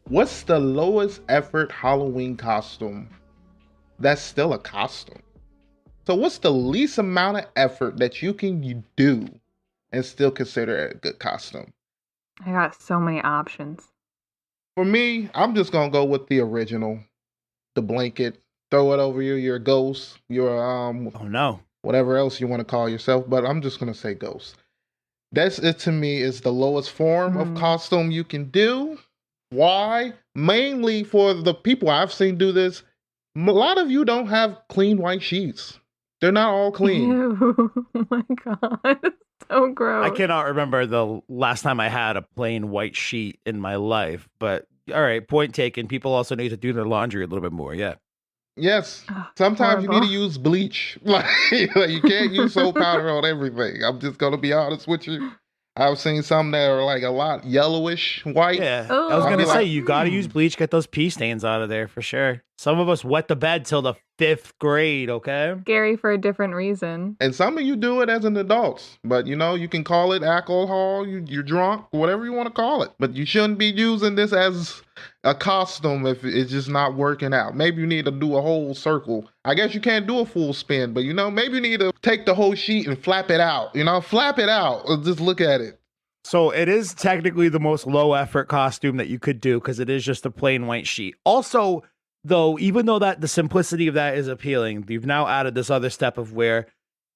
What's the lowest effort Halloween costume that's still a costume? So what's the least amount of effort that you can do and still consider it a good costume? I got so many options. For me, I'm just gonna go with the original, the blanket. Throw it over you. You're a ghost. You're Oh no. whatever else you want to call yourself. But I'm just gonna say ghost. That's it to me. Is the lowest form of Mm. costume you can do. Why? Mainly for the people I've seen do this. A lot of you don't have clean white sheets. They're not all clean. Ew. Oh my god. So gross. I cannot remember the last time I had a plain white sheet in my life, but all right, point taken. People also need to do their laundry a little bit more. Yeah. Yes. Ugh, Sometimes you need to horrible. use bleach. Like you can't use soap powder on everything. I'm just gonna be honest with you. I've seen some that are like a lot yellowish white. Yeah. I was Oh, I'll going be to say, like, you got to use bleach, get those pee stains out of there for sure. Some of us wet the bed till the 5th grade, okay? scary for a different reason. and some of you do it as an adult, but you can call it alcohol. You're drunk, whatever you want to call it. But you shouldn't be using this as a costume if it's just not working out. Maybe you need to do a whole circle. I guess you can't do a full spin, but maybe you need to take the whole sheet and flap it out. Flap it out. Or just look at it. So it is technically the most low effort costume that you could do because it is just a plain white sheet. Also, though, even though that the simplicity of that is appealing, you've now added this other step of where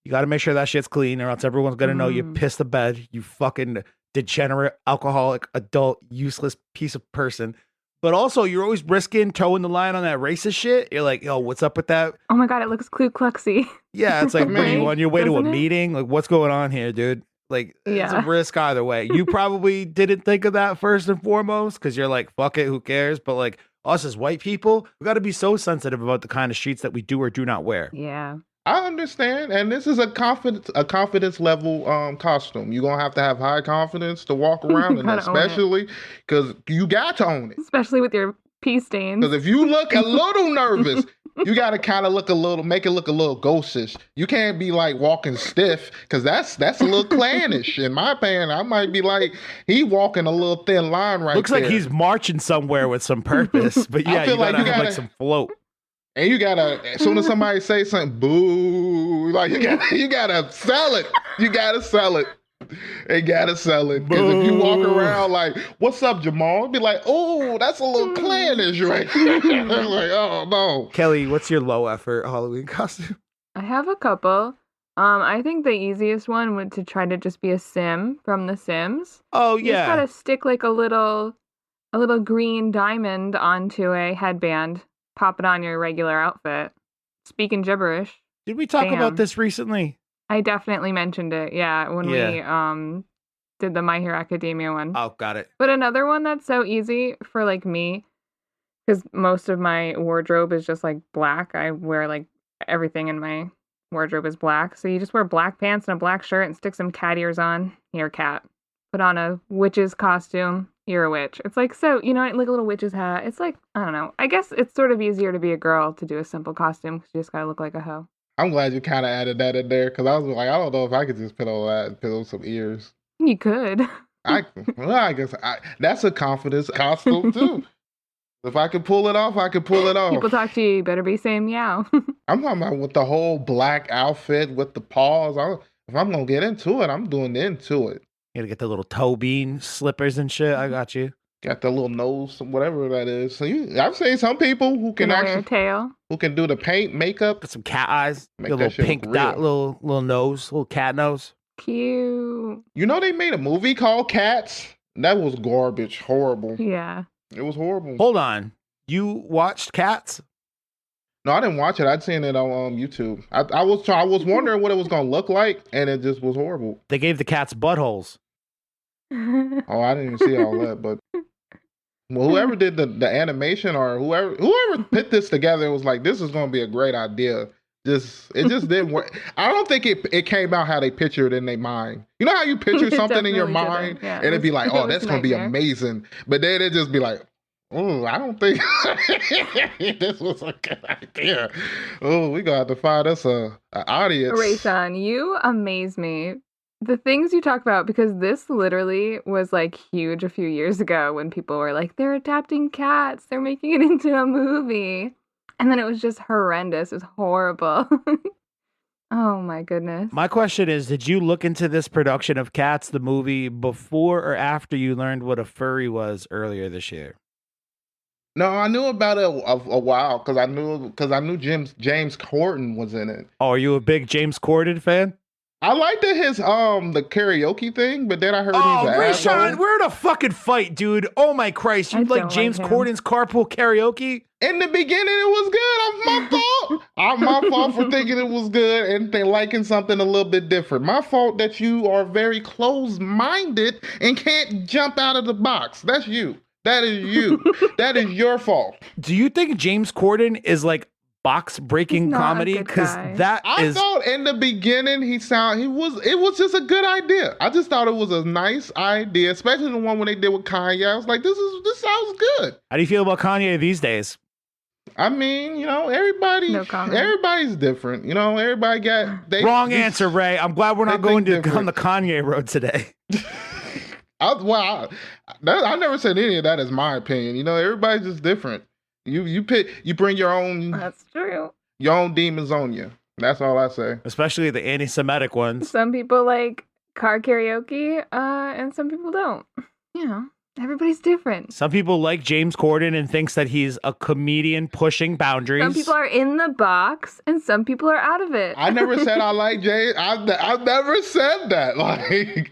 you got to make sure that shit's clean or else everyone's going to know you pissed the bed, you fucking degenerate, alcoholic, adult, useless piece of person. But also, you're always risking towing the line on that racist shit. You're like, yo, what's up with that? Oh my god, it looks Ku Kluxy. Yeah, it's like, what are you Man, on your way to a doesn't it? meeting? Like, what's going on here, dude? Like, it's a Yeah. risk either way. You probably didn't think of that first and foremost because you're like, fuck it, who cares? But like, us as white people, we got to be so sensitive about the kind of sheets that we do or do not wear. Yeah. I understand, and this is a confidence level costume. You're gonna have to have high confidence to walk around, and Gotta own it. especially because you got to own it. Especially with your pee stains. Because if you look a little nervous, you got to kind of make it look a little ghostish. You can't be like walking stiff because that's a little clannish. In my opinion, I might be like, he walking a little thin line right Looks there. like he's marching somewhere with some purpose. But I yeah, feel you like gotta you have like gotta- some float. And you gotta, as soon as somebody say something, boo, like you gotta sell it. You gotta sell it. They gotta sell it. Because if you walk Boo. around like, what's up, Jamal? It'd be like, oh, that's a little clannish right there. Like, oh no. Kelly, what's your low effort Halloween costume? I have a couple. I think the easiest one would to try to just be a Sim from The Sims. Oh You just yeah. gotta stick like a little green diamond onto a headband, pop it on your regular outfit. Speaking gibberish. Did we talk Damn. about this recently? I definitely mentioned it, yeah, when we did the My Hero Academia one. Oh, got it. But another one that's so easy for like me, because most of my wardrobe is just like black. I wear like everything in my wardrobe is black. So you just wear black pants and a black shirt and stick some cat ears on. You're a cat. Put on a witch's costume. You're a witch. It's like, so, like a little witch's hat. It's like, I don't know. I guess it's sort of easier to be a girl to do a simple costume because you just gotta look like a hoe. I'm glad you kind of added that in there because I was like, I don't know if I could just put all that and put on some ears. You could. I guess that's a confidence costume too. If I could pull it off, I could pull it off. People talk to you, you better be saying meow. I'm talking about with the whole black outfit with the paws. If I'm gonna get into it, I'm doing into it. You gotta get the little toe bean slippers and shit. I got you. Got the little nose, whatever that is. So I've seen some people who can Gonna wear a actually tail. who can do the paint, makeup. Got some cat eyes. Make Your that little shit pink look dot, real. little nose, little cat nose. Cute. They made a movie called Cats. That was garbage, horrible. Yeah. It was horrible. Hold on. You watched Cats? No, I didn't watch it. I'd seen it on YouTube. I was wondering what it was gonna look like, and it just was horrible. They gave the cats buttholes. Oh, I didn't even see all that, but well, whoever did the animation or whoever put this together was like, this is gonna be a great idea. It just didn't work. I don't think it came out how they pictured it in their mind. You know how you picture It something in your definitely mind didn't. Yeah, and it'd be like, it oh, was that's a gonna be nightmare. amazing. But then it'd just be like, oh, I don't think this was a good idea. Oh, we gonna have to find us a audience. Raysean, you amaze me the things you talk about, because this literally was like huge a few years ago when people were like, they're adapting Cats, they're making it into a movie. And then it was just horrendous. It was horrible. Oh my goodness. My question is, did you look into this production of Cats, the movie, before or after you learned what a furry was earlier this year? No, I knew about it a while because I knew James Corden was in it. Oh, are you a big James Corden fan? I liked his the karaoke thing, but then I heard he's an Raysean, asshole. we're in a fucking fight, dude. Oh my Christ, you like James Corden's carpool karaoke? In the beginning, it was good. My fault. My fault for thinking it was good and liking something a little bit different. My fault that you are very closed-minded and can't jump out of the box. That's you. That is you. That is your fault. Do you think James Corden is like box breaking comedy? Because I thought in the beginning it was just a good idea. I just thought it was a nice idea, especially the one when they did with Kanye. I was like, this sounds good. How do you feel about Kanye these days? I mean, everybody's different. Everybody got wrong answer, Ray. I'm glad we're not going on the Kanye road today. I never said any of that as my opinion. Everybody's just different. You bring your own. That's true. Your own demons on you. That's all I say. Especially the anti-Semitic ones. Some people like car karaoke, and some people don't. Everybody's different. Some people like James Corden and thinks that he's a comedian pushing boundaries. Some people are in the box, and some people are out of it. I never said I like James. I've never said that. Like,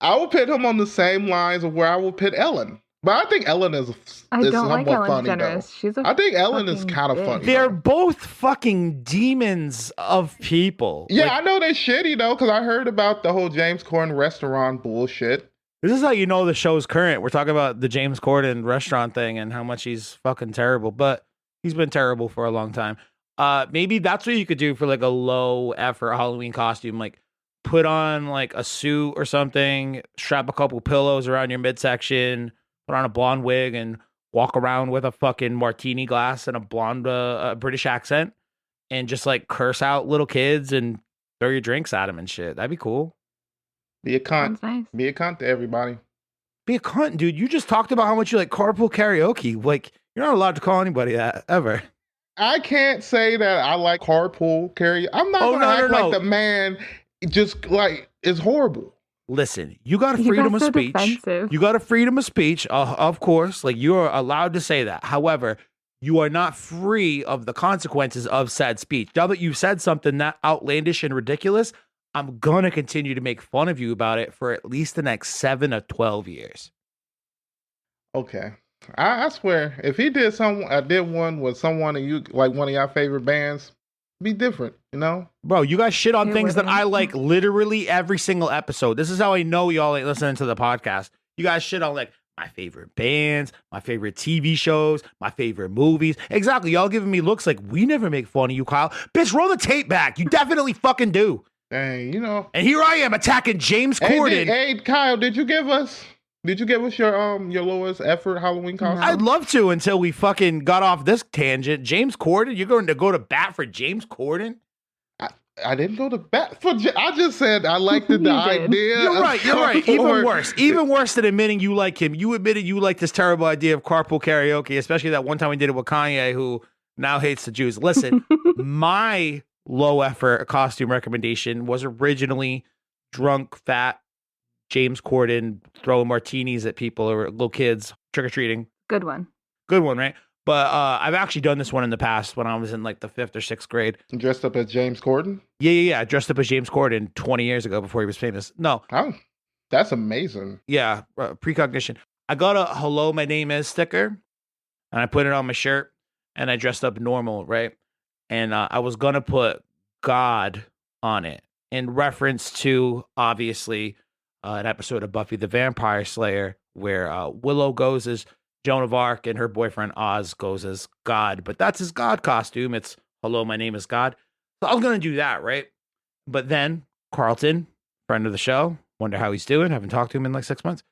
I will put him on the same lines of where I will put Ellen. But I think Ellen is somewhat funny, though. I think Ellen is kind of funny. They're both fucking demons of people. Yeah, I know they're shitty, though, because I heard about the whole James Corden restaurant bullshit. This is how you know the show's current. We're talking about the James Corden restaurant thing and how much he's fucking terrible. But he's been terrible for a long time. Maybe that's what you could do for like a low effort Halloween costume. Like put on like a suit or something, strap a couple pillows around your midsection, put on a blonde wig and walk around with a fucking martini glass and a blonde British accent and just like curse out little kids and throw your drinks at them and shit. That'd be cool. Be a cunt. Nice. Be a cunt to everybody. Be a cunt, dude. You just talked about how much you like carpool karaoke. Like, you're not allowed to call anybody that ever. I can't say that I like carpool karaoke. I'm not going to act like the man just like is horrible. Listen, you got a freedom of speech. Defensive. You got a freedom of speech, of course. Like, you're allowed to say that. However, you are not free of the consequences of said speech. Now that you've said something that outlandish and ridiculous, I'm going to continue to make fun of you about it for at least the next 7 or 12 years. Okay. I swear, if he did one with someone and you like one of your favorite bands, be different, Bro, you guys shit on things that I like literally every single episode. This is how I know y'all ain't listening to the podcast. You guys shit on like my favorite bands, my favorite TV shows, my favorite movies. Exactly. Y'all giving me looks like we never make fun of you, Kyle. Bitch, roll the tape back. You definitely fucking do. Dang, And here I am attacking James Corden. Hey, Kyle, did you give us your lowest effort Halloween costume? I'd love to until we fucking got off this tangent. James Corden, you're going to go to bat for James Corden? I didn't go to bat for. I just said I liked the idea. You're right. Even worse than admitting you like him. You admitted you like this terrible idea of carpool karaoke, especially that one time we did it with Kanye, who now hates the Jews. Listen, my low effort costume recommendation was originally drunk, fat James Corden throwing martinis at people or little kids trick-or-treating. Good one, right? But I've actually done this one in the past when I was in like the 5th or 6th grade. Dressed up as James Corden? Yeah. I dressed up as James Corden 20 years ago before he was famous. No. Oh, that's amazing. Yeah, precognition. I got a hello, my name is sticker, and I put it on my shirt, and I dressed up normal, right? And I was going to put God on it in reference to, obviously, an episode of Buffy the Vampire Slayer where Willow goes as Joan of Arc and her boyfriend Oz goes as God. But that's his God costume. It's, hello, my name is God. So I was going to do that, right? But then Carlton, friend of the show, wonder how he's doing. Haven't talked to him in like 6 months.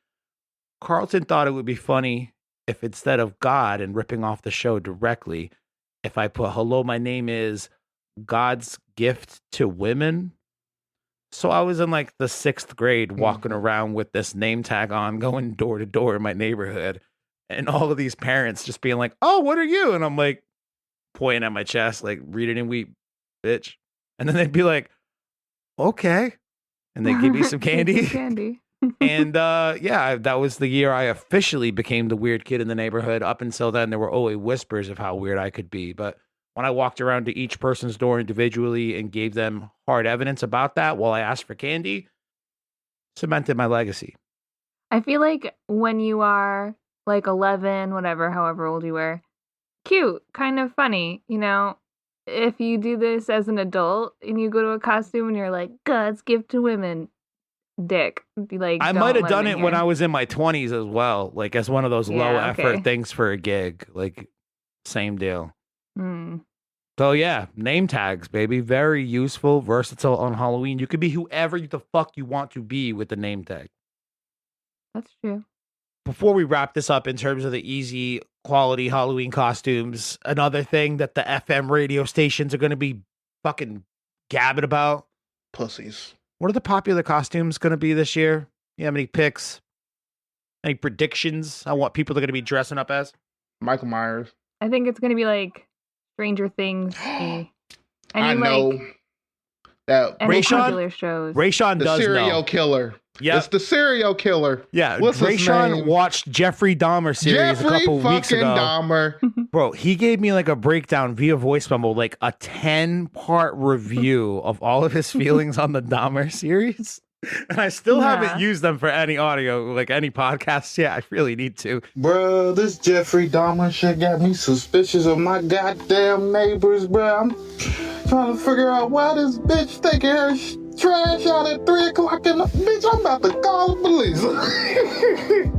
Carlton thought it would be funny if instead of God and ripping off the show directly, if I put, hello, my name is God's gift to women. So I was in like the 6th grade walking around with this name tag on, going door to door in my neighborhood. And all of these parents just being like, oh, what are you? And I'm like pointing at my chest, like, read it and weep, bitch. And then they'd be like, okay. And they give me some candy. Candy. And yeah, that was the year I officially became the weird kid in the neighborhood. Up until then, there were always whispers of how weird I could be. But when I walked around to each person's door individually and gave them hard evidence about that while I asked for candy, cemented my legacy. I feel like when you are like 11, whatever, however old you were, cute, kind of funny, you know? If you do this as an adult and you go to a costume and you're like, God's gift to women, dick. Be like, I might have done it when I was in my 20s as well, like as one of those low effort things for a gig, like same deal. So yeah, name tags, baby, very useful, versatile on Halloween. You could be whoever the fuck you want to be with the name tag. That's true. Before we wrap this up in terms of the easy quality Halloween costumes, another thing that the FM radio stations are going to be fucking gabbing about. Pussies. What are the popular costumes going to be this year? You have any picks? Any predictions on what people are going to be dressing up as? Michael Myers. I think it's going to be like Stranger Things. I know. Like, that popular shows. Raysean does know. The serial killer. Yeah, it's the serial killer. Yeah, what's Raysean watched Jeffrey Dahmer series a couple weeks ago. Dahmer. Bro, he gave me like a breakdown via voice memo, like a 10-part review of all of his feelings on the Dahmer series. And I still haven't used them for any audio, like any podcasts yet. I really need to. Bro, this Jeffrey Dahmer shit got me suspicious of my goddamn neighbors, bro. I'm trying to figure out why this bitch taking her trash out at 3 o'clock in the... Bitch, I'm about to call the police.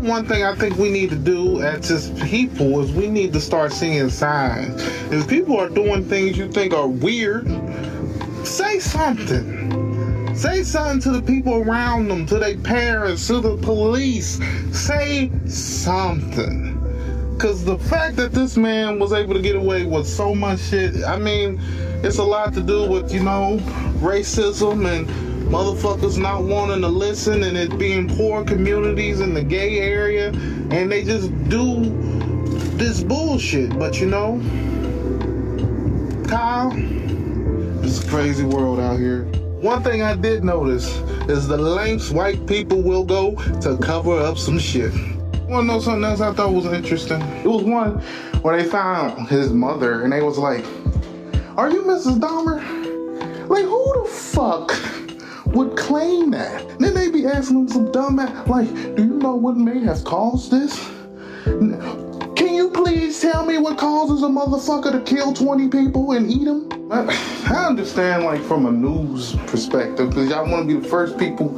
One thing I think we need to do as just people is we need to start seeing signs. If people are doing things you think are weird, say something. Say something to the people around them, to their parents, to the police. Say something. Because the fact that this man was able to get away with so much shit, I mean, it's a lot to do with, you know, racism and motherfuckers not wanting to listen and it being poor communities in the gay area. And they just do this bullshit. But, you know, Kyle, it's a crazy world out here. One thing I did notice is the lengths white people will go to cover up some shit. Want to know something else I thought was interesting? It was one where they found his mother and they was like, are you Mrs. Dahmer? Like, who the fuck would claim that? And then they be asking him some dumb ass, like, do you know what may have caused this? Can you please tell me what causes a motherfucker to kill 20 people and eat them? I understand, like, from a news perspective, because y'all want to be the first people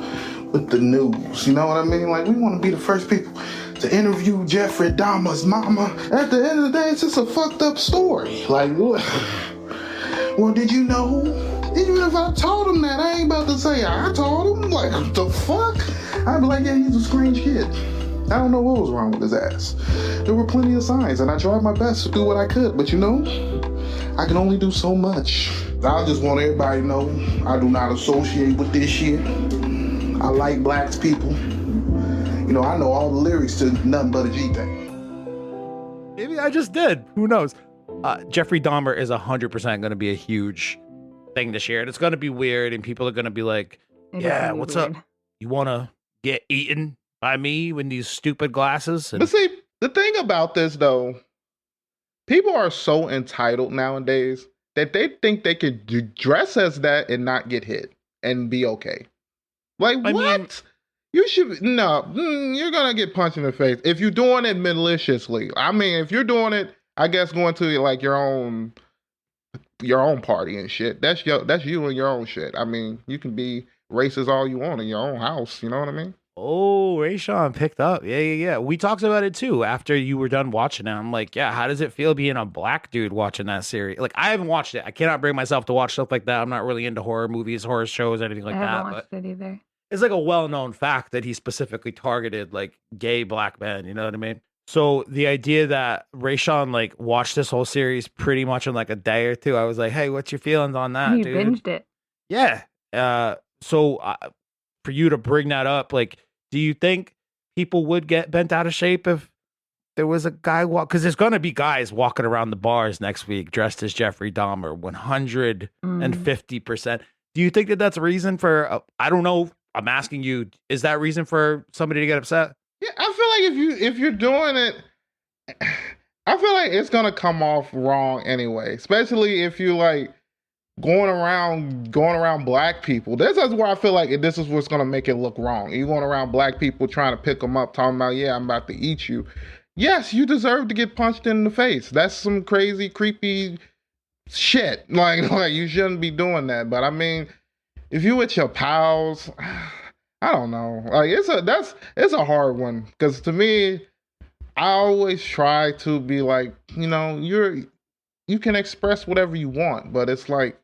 with the news. You know what I mean? Like, we want to be the first people to interview Jeffrey Dahmer's mama. At the end of the day, it's just a fucked up story. Like, what? Well, did you know? Even if I told him that, I ain't about to say I told him. Like, what the fuck? I'd be like, yeah, he's a strange kid. I don't know what was wrong with his ass. There were plenty of signs, and I tried my best to do what I could, but you know, I can only do so much. I just want everybody to know I do not associate with this shit. I like black people. You know, I know all the lyrics to Nothing But a G Thing. Maybe I just did. Who knows? Jeffrey Dahmer is 100% going to be a huge thing this year, and it's going to be weird, and people are going to be like, yeah, what's up? You want to get eaten by me with these stupid glasses? But see, the thing about this, though, people are so entitled nowadays that they think they could dress as that and not get hit and be okay. Like, what? Mean, you should... No, you're going to get punched in the face if you're doing it maliciously. I mean, if you're doing it, I guess going to, like, your own party and shit. That's you and your own shit. I mean, you can be racist all you want in your own house. You know what I mean? Oh, Raysean picked up. Yeah. We talked about it too after you were done watching it. I'm like, yeah, how does it feel being a black dude watching that series? Like, I haven't watched it. I cannot bring myself to watch stuff like that. I'm not really into horror movies, horror shows, anything like that. I haven't watched it either. It's like a well-known fact that he specifically targeted like gay black men. You know what I mean? So the idea that Raysean like watched this whole series pretty much in like a day or two, I was like, hey, what's your feelings on that, You dude? binged it. Yeah. so for you to bring that up, like, do you think people would get bent out of shape if there was a guy because there's going to be guys walking around the bars next week dressed as Jeffrey Dahmer 150%. Do you think that that's a reason for, I don't know, I'm asking you, is that reason for somebody to get upset? Yeah, I feel like if you're doing it, I feel like it's gonna come off wrong anyway, especially if you like going around black people. This is where I feel like this is what's gonna make it look wrong. You going around black people trying to pick them up, talking about, yeah, I'm about to eat you. Yes, you deserve to get punched in the face. That's some crazy, creepy shit. Like you shouldn't be doing that. But I mean, if you with your pals, I don't know. Like it's a hard one because to me, I always try to be like, you can express whatever you want, but it's like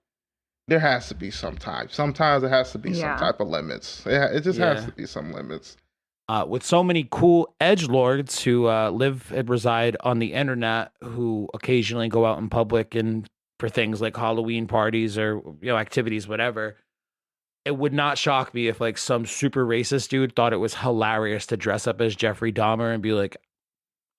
there has to be some type. Sometimes there has to be some type of limits. It just has to be some limits. With so many cool edgelords who live and reside on the internet, who occasionally go out in public and for things like Halloween parties or activities, whatever, it would not shock me if like some super racist dude thought it was hilarious to dress up as Jeffrey Dahmer and be like,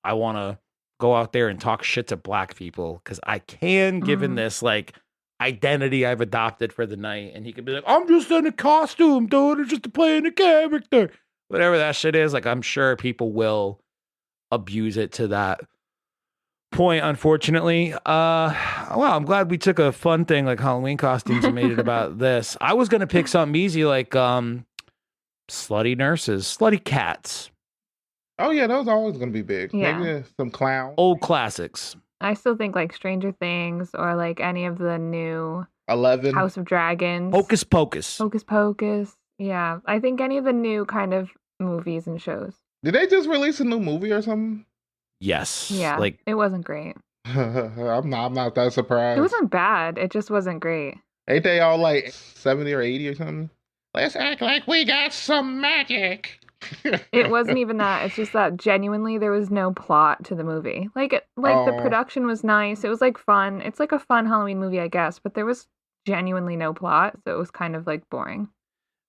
I want to go out there and talk shit to black people because I can, given this like identity I've adopted for the night. And he could be like, I'm just in a costume, dude. It's just playing a character. Whatever that shit is, like I'm sure people will abuse it to that point, unfortunately. Well, I'm glad we took a fun thing like Halloween costumes and made it about this. I was gonna pick something easy like slutty nurses, slutty cats. Oh yeah, those are always gonna be big. Yeah. Maybe some clowns. Old classics. I still think like Stranger Things or like any of the new 11. House of Dragons. Hocus Pocus. Hocus Pocus. Yeah. I think any of the new kind of movies and shows. Did they just release a new movie or something? Yes. Yeah. Like it wasn't great. I'm not that surprised. It wasn't bad. It just wasn't great. Ain't they all like 70 or 80 or something? Let's act like we got some magic. It wasn't even that. It's just that genuinely there was no plot to the movie. The production was nice. It was like fun. It's like a fun Halloween movie, I guess, but there was genuinely no plot, so it was kind of like boring.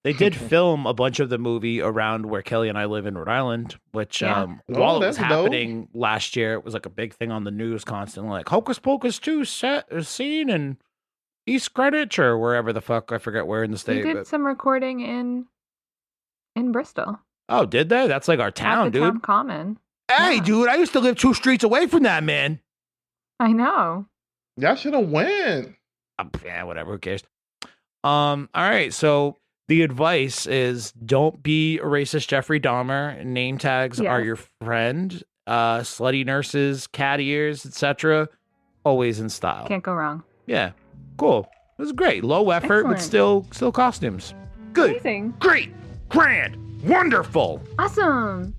They did film a bunch of the movie around where Kelly and I live in Rhode Island, which while it was happening last year, it was like a big thing on the news constantly, like Hocus Pocus 2 scene in East Greenwich or wherever the fuck, I forget where in the state. They did some recording in Bristol. Oh, did they? That's like our town, dude. Town common. Hey, dude, I used to live 2 streets away from that, man. I know. Y'all should have went. Yeah, whatever. Who cares? All right. So the advice is don't be a racist Jeffrey Dahmer. Name tags are your friend. Slutty nurses, cat ears, etc. Always in style. Can't go wrong. Yeah. Cool. It was great. Low effort, but still costumes. Good. Amazing. Great. Grand. Wonderful. Awesome.